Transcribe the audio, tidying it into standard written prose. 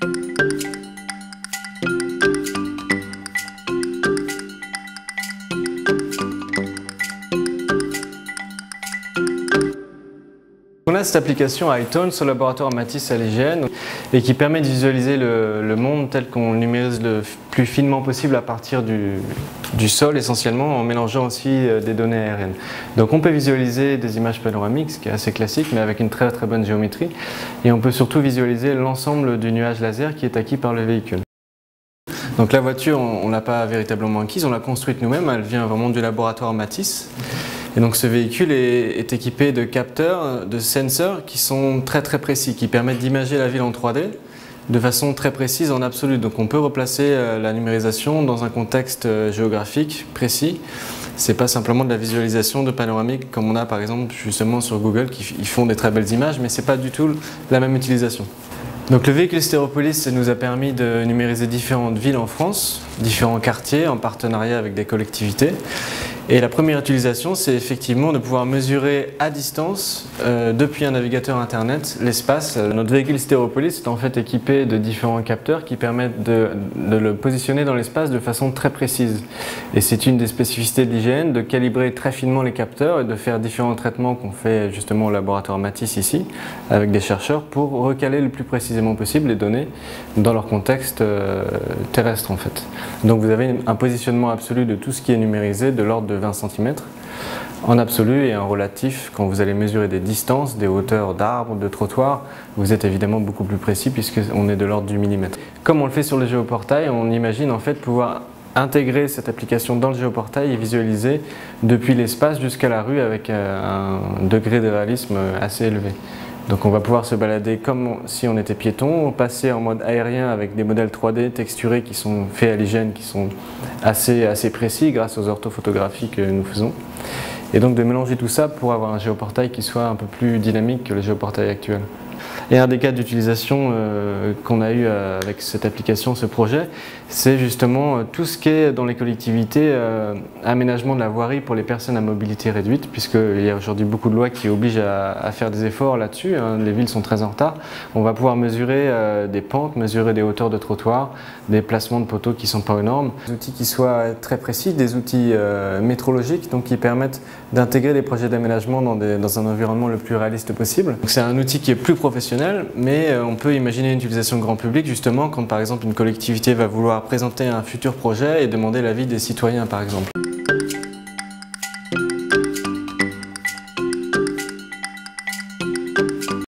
On a cette application iTones au laboratoire Matisse à l'IGN et qui permet de visualiser le monde tel qu'on le numérise le plus finement possible à partir du sol essentiellement, en mélangeant aussi des données aériennes. Donc on peut visualiser des images panoramiques, ce qui est assez classique, mais avec une très bonne géométrie, et on peut surtout visualiser l'ensemble du nuage laser qui est acquis par le véhicule. Donc la voiture, on ne l'a pas véritablement acquise, on l'a construite nous-mêmes, elle vient vraiment du laboratoire Matisse. Et donc ce véhicule est équipé de capteurs, de sensors qui sont très précis, qui permettent d'imager la ville en 3D de façon très précise en absolu. Donc on peut replacer la numérisation dans un contexte géographique précis. C'est pas simplement de la visualisation de panoramique comme on a par exemple justement sur Google qui font des très belles images, mais c'est pas du tout la même utilisation. Donc le véhicule Stéréopolis nous a permis de numériser différentes villes en France, différents quartiers en partenariat avec des collectivités. Et la première utilisation, c'est effectivement de pouvoir mesurer à distance, depuis un navigateur internet, l'espace. Notre véhicule Stéréopolis est en fait équipé de différents capteurs qui permettent de le positionner dans l'espace de façon très précise. Et c'est une des spécificités de l'IGN, de calibrer très finement les capteurs et de faire différents traitements qu'on fait justement au laboratoire Matisse ici, avec des chercheurs, pour recaler le plus précisément possible les données dans leur contexte terrestre en fait. Donc vous avez un positionnement absolu de tout ce qui est numérisé de l'ordre de 20 cm en absolu, et en relatif, quand vous allez mesurer des distances, des hauteurs d'arbres, de trottoirs, vous êtes évidemment beaucoup plus précis puisqu'on est de l'ordre du millimètre. Comme on le fait sur le géoportail, on imagine en fait pouvoir intégrer cette application dans le géoportail et visualiser depuis l'espace jusqu'à la rue avec un degré de réalisme assez élevé. Donc on va pouvoir se balader comme si on était piéton, passer en mode aérien avec des modèles 3D texturés qui sont faits à l'IGN, qui sont assez précis grâce aux orthophotographies que nous faisons. Et donc de mélanger tout ça pour avoir un géoportail qui soit un peu plus dynamique que le géoportail actuel. Et un des cas d'utilisation qu'on a eu avec cette application, ce projet, c'est justement tout ce qui est dans les collectivités, aménagement de la voirie pour les personnes à mobilité réduite, puisqu'il y a aujourd'hui beaucoup de lois qui obligent à faire des efforts là-dessus, hein, les villes sont très en retard. On va pouvoir mesurer des pentes, mesurer des hauteurs de trottoirs, des placements de poteaux qui ne sont pas aux normes. Des outils qui soient très précis, des outils métrologiques, donc qui permettent d'intégrer des projets d'aménagement dans un environnement le plus réaliste possible. C'est un outil qui est plus professionnel, mais on peut imaginer une utilisation grand public justement quand par exemple une collectivité va vouloir présenter un futur projet et demander l'avis des citoyens par exemple.